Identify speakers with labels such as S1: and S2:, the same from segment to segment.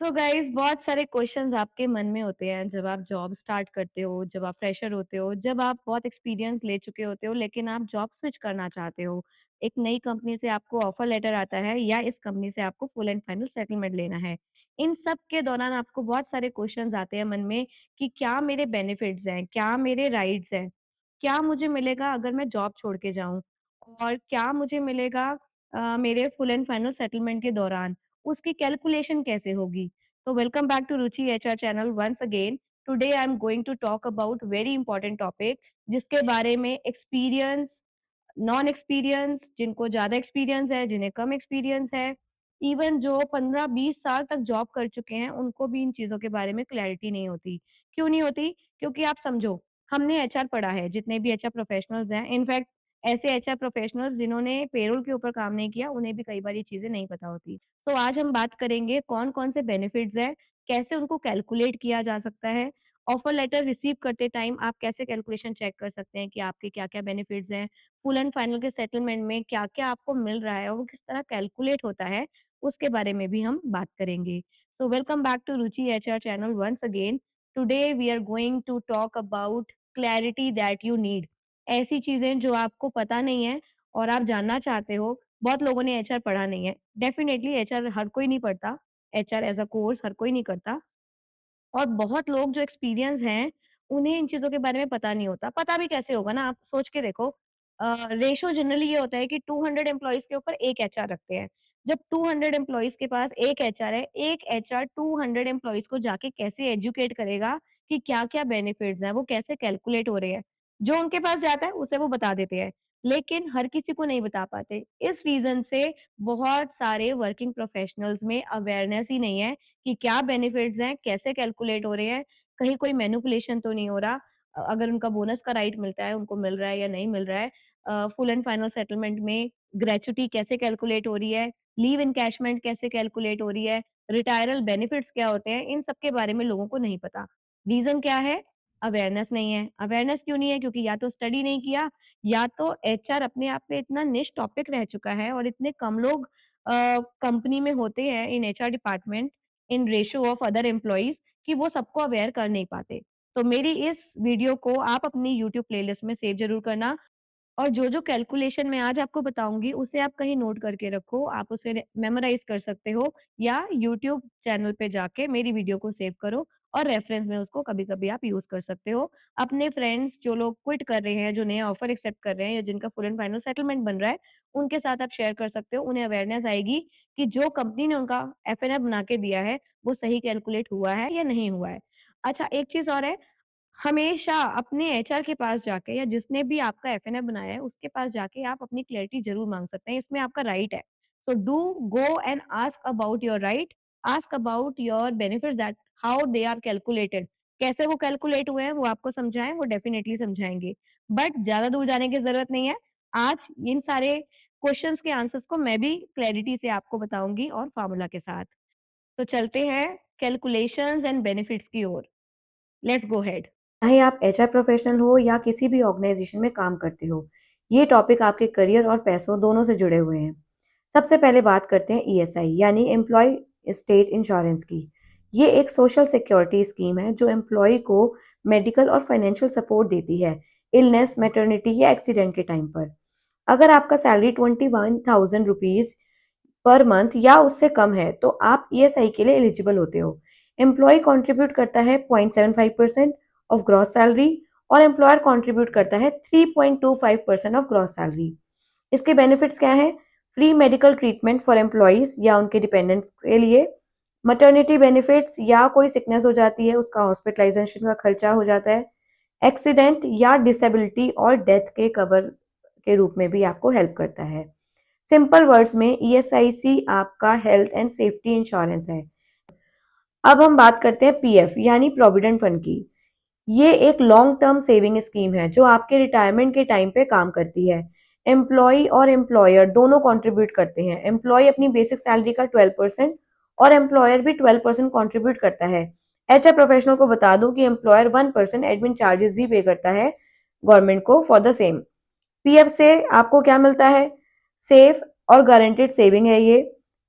S1: So guys बहुत सारे questions आपके मन में होते हैं जब आप जॉब स्टार्ट करते हो, जब आप फ्रेशर होते हो, जब आप बहुत एक्सपीरियंस ले चुके होते हो लेकिन आप जॉब स्विच करना चाहते हो। एक नई कंपनी से आपको ऑफर लेटर आता है या इस कंपनी से आपको फुल एंड फाइनल सेटलमेंट लेना है। इन सब के दौरान आपको बहुत सारे क्वेश्चंस आते हैं मन में कि क्या मेरे बेनिफिट्स हैं? क्या मेरे राइट्स हैं? क्या मुझे मिलेगा अगर मैं जॉब छोड़ के जाऊँ? और क्या मुझे मिलेगा मेरे फुल एंड फाइनल सेटलमेंट के दौरान? उसकी कैलकुलेशन कैसे होगी? So welcome back to Ruchi HR channel once again. Today I'm going to talk about very important topic जिसके बारे में एक्सपीरियंस, नॉन एक्सपीरियंस, जिनको ज़्यादा एक्सपीरियंस है, जिन्हें कम एक्सपीरियंस है, इवन जो 15-20 साल तक जॉब कर चुके हैं, उनको भी इन चीज़ों के बारे में क्लैरिटी नहीं होती। क्यों नहीं होती? क्योंकि आप समझो, हमने एचआर पढ़ा है, जितने भी एचआर प्रोफेशनल्स हैं, इनफैक्ट ऐसे एचआर प्रोफेशनल्स जिन्होंने पेरोल के ऊपर काम नहीं किया, उन्हें भी कई बार ये चीज़ें नहीं पता होती। तो आज हम बात करेंगे कौन-कौन से बेनिफिट्स हैं, कैसे उनको कैलकुलेट किया जा सकता है, ऑफर लेटर रिसीव करते टाइम आप कैसे कैलकुलेशन चेक कर सकते हैं कि आपके क्या-क्या बेनिफिट्स हैं, फुल एंड फाइनल के सेटलमेंट में क्या-क्या आपको मिल रहा है और वो किस तरह कैलकुलेट होता है, उसके बारे में भी हम बात करेंगे। So welcome back to Ruchi HR channel once again. Today we are going to talk about clarity that you need. ऐसी चीज़ें जो आपको पता नहीं है और आप जानना चाहते हो, बहुत लोगों ने एचआर पढ़ा नहीं है। डेफिनिटली एचआर हर कोई नहीं पढ़ता, एचआर एज़ अ कोर्स हर कोई नहीं करता। और बहुत लोग जो एक्सपीरियंस हैं, उन्हें इन चीज़ों के बारे में पता नहीं होता। पता भी कैसे होगा ना, आप सोच के देखो। रेशियो जनरली ये होता है कि 200 एम्प्लॉइज़ के ऊपर 1 एचआर रखते हैं। जब 200 एम्प्लॉइज़ के पास 1 एचआर है, 1 एचआर 200 एम्प्लॉइज़ को जाके कैसे एजुकेट करेगा कि क्या-क्या बेनिफिट्स हैं, वो कैसे कैलकुलेट हो रहे हैं। जो उनके पास जाता है, उसे वो बता देते हैं, लेकिन हर किसी को नहीं बता पाते। इस रीज़न से बहुत सारे वर्किंग प्रोफेशनल्स में अवेयरनेस ही नहीं है कि क्या बेनिफिट्स हैं, कैसे कैलकुलेट हो रहे हैं, कहीं कोई मैनिपुलेशन तो नहीं हो रहा। अगर उनका बोनस का राइट मिलता है, उनको मिल रहा है या नहीं मिल रहा है। फुल एंड फाइनल सेटलमेंट में ग्रेच्युटी कैसे कैलकुलेट हो रही है, लीव एनकैशमेंट कैसे कैलकुलेट हो रही है, रिटायरल बेनिफिट्स क्या होते हैं, इन सब के बारे में लोगों को नहीं पता। रीज़न क्या है? अवेयरनेस नहीं है। अवेयरनेस क्यों नहीं है? क्योंकि या तो स्टडी नहीं किया या तो एचआर अपने आप में इतना निश टॉपिक रह चुका है और इतने कम लोग कंपनी में होते हैं in HR department in ratio of other employees कि वो सबको अवेयर कर नहीं पाते। तो मेरी इस वीडियो को आप अपनी यूट्यूब प्लेलिस्ट में सेव ज़रूर करना और जो-जो कैलकुलेशन मैं आज आपको बताऊँगी, उसे आप कहीं नोट करके रखो, आप उसे मेमोराइज़ कर सकते हो या यूट्यूब चैनल पे जाके मेरी वीडियो को सेव करो और रेफ़रेंस में उसको कभी-कभी आप यूज़ कर सकते हो। अपने फ्रेंड्स जो लोग क्विट कर रहे हैं, जो नया ऑफ़र एक्सेप्ट कर रहे हैं या जिनका फुल एंड फाइनल सेटलमेंट बन रहा है, उनके साथ आप शेयर कर सकते हो। उन्हें अवेयरनेस आएगी कि जो कंपनी ने उनका एफएनएफ बना के दिया है, वो सही कैलकुलेट हुआ है या नहीं हुआ है। अच्छा, एक चीज़ और है, हमेशा अपने एचआर के पास जाके या जिसने भी आपका एफएनएफ बनाया है, उसके पास जाके आप अपनी क्लैरिटी ज़रूर माँग सकते हैं, इसमें आपका राइट है। So do go and ask about your right, ask about your benefits that how they are calculated. कैसे वो कैलकुलेट हुए हैं, वो आपको समझाएँ, वो डेफिनिटली समझाएँगे। बट ज़्यादा दूर जाने की ज़रूरत नहीं है। आज इन सारे क्वेश्चन्स के आंसर्स को मैं भी क्लैरिटी से आपको बताऊँगी और फ़ॉर्मूला के साथ। तो चलते हैं कैलकुलेशंस एंड बेनिफिट्स की ओर। Let's go ahead.
S2: चाहे आप एचआर प्रोफेशनल हो या किसी भी ऑर्गेनाइजेशन में काम करते हो, ये टॉपिक आपके करियर और पैसों दोनों से जुड़े हुए हैं। सबसे पहले बात करते हैं ईएसआई यानी एम्प्लॉय स्टेट इंश्योरेंस की। ये एक सोशल सिक्योरिटी स्कीम है जो एम्प्लॉय को मेडिकल और फाइनेंशियल सपोर्ट देती है इलनेस, मैटरनिटी या एक्सीडेंट के टाइम पर। अगर आपका सैलरी 21,000 रुपीज पर मंथ या उससे कम है तो आप ईएसआई के लिए एलिजिबल होते हो। एम्प्लॉय कंट्रीब्यूट करता है 0.75% ऑफ ग्रॉस सैलरी और एम्प्लॉयर कंट्रीब्यूट करता है 3.25% ऑफ ग्रॉस सैलरी। इसके बेनिफिट्स क्या हैं? Free medical treatment for employees या उनके डिपेंडेंट्स के लिए, मटर्निटी बेनिफिट्स या कोई सिकनेस हो जाती है उसका हॉस्पिटलाइजेशन का खर्चा हो जाता है, एक्सीडेंट या डिसेबिलिटी और डेथ के कवर के रूप में भी आपको हेल्प करता है। सिंपल वर्ड्स में ईएसआईसी आपका हेल्थ एंड सेफ्टी इंश्योरेंस है। अब हम बात करते हैं पीएफ यानी प्रोविडेंट फंड की। ये एक लॉन्ग टर्म सेविंग स्कीम है जो आपके रिटायरमेंट के टाइम पे काम करती है। एम्प्लॉय और एम्प्लॉयर दोनों कंट्रीब्यूट करते हैं। एम्प्लॉय अपनी बेसिक सैलरी का 12% और एम्प्लॉयर भी 12% कंट्रीब्यूट करता है। एचआर प्रोफेशनल को बता दूं कि एम्प्लॉयर 1% एडमिन चार्जेस भी पे करता है गवर्नमेंट को फॉर द सेम। पीएफ से आपको क्या मिलता है? सेफ और गारंटेड सेविंग है ये।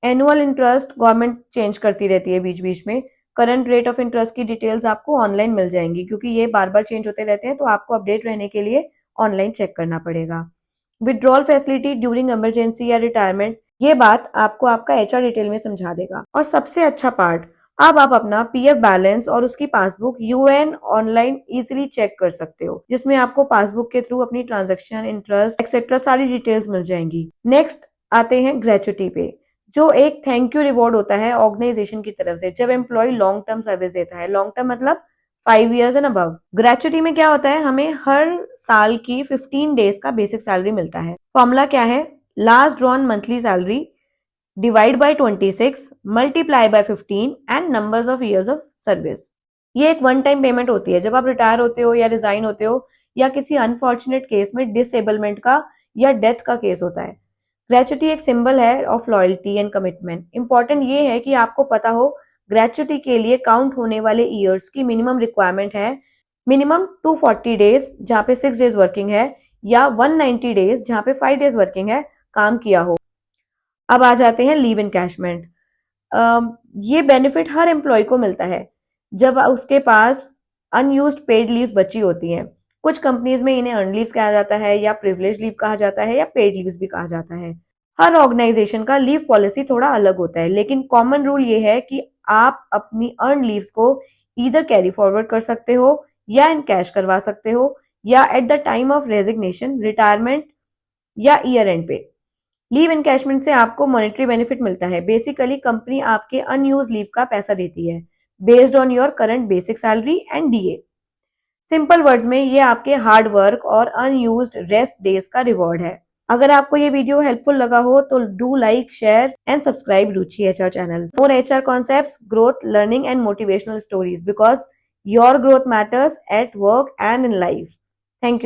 S2: एनुअल इंटरेस्ट गवर्नमेंट चेंज करती रहती है बीच बीच में। करंट रेट ऑफ इंटरेस्ट की डिटेल्स आपको ऑनलाइन मिल जाएंगी, क्योंकि ये बार बार चेंज होते रहते हैं, तो आपको अपडेट रहने के लिए ऑनलाइन चेक करना पड़ेगा। विड्रॉल फैसिलिटी ड्यूरिंग इमरजेंसी या रिटायरमेंट, ये बात आपको आपका एचआर डिटेल में समझा देगा। और सबसे अच्छा पार्ट, अब आप अपना पीएफ बैलेंस और उसकी passbook UAN online easily check कर सकते हो, जिसमें आपको पासबुक के थ्रू अपनी ट्रांजैक्शन, इंटरेस्ट एक्सेट्रा सारी डिटेल्स मिल जाएंगी। नेक्स्ट आते हैं ग्रेचुटी पे, जो एक थैंक यू रिवॉर्ड होता है ऑर्गेनाइजेशन की तरफ से जब एम्प्लॉय लॉन्ग टर्म सर्विस देता है। लॉन्ग टर्म मतलब 5 years एंड अबव। ग्रेचुटी में क्या होता है, हमें हर साल की 15 डेज का बेसिक सैलरी मिलता है। फॉर्मूला क्या है, last drawn monthly salary divide by 26 multiply by 15 and numbers of years of service. ये एक वन टाइम पेमेंट होती है जब आप रिटायर होते हो या रिजाइन होते हो, या किसी अनफॉर्चुनेट केस में डिसेबलमेंट का या डेथ का केस होता है। ग्रेचुटी एक सिंबल है of loyalty and commitment. Important ये है कि आपको पता हो ग्रेचुटी के लिए काउंट होने वाले ईयर्स की मिनिमम रिक्वायरमेंट है मिनिमम 240 डेज जहाँ पे 6 डेज वर्किंग है, या 190 डेज जहाँ पे 5 डेज वर्किंग है काम किया हो। अब आ जाते हैं लीव इनकैशमेंट। ये बेनिफिट हर एम्प्लॉय को मिलता है जब उसके पास अनयूज्ड पेड लीव्स बची होती हैं। कुछ कंपनीज में इन्हें अर्न लीव्स कहा जाता है, या प्रिविलेज लीव कहा जाता है, या पेड लीव्स भी कहा जाता है। हर ऑर्गेनाइजेशन का लीव पॉलिसी थोड़ा अलग होता है, लेकिन कॉमन रूल ये है कि आप अपनी अर्न लीव्स को इधर कैरी फॉरवर्ड कर सकते हो, या इन कैश करवा सकते हो, या at the time of resignation, retirement या ईयर एंड पे। लीव इनकैशमेंट से आपको मॉनेटरी बेनिफिट मिलता है। बेसिकली कंपनी आपके अनयूज लीव का पैसा देती है based on your current basic salary and DA. Simple words में ये आपके हार्ड वर्क और अनयूज्ड रेस्ट डेज का रिवॉर्ड है। अगर आपको ये वीडियो हेल्पफुल लगा हो तो do like, share and subscribe Ruchi HR channel for HR concepts, growth, learning and motivational stories, because your growth matters at work and in life. Thank you.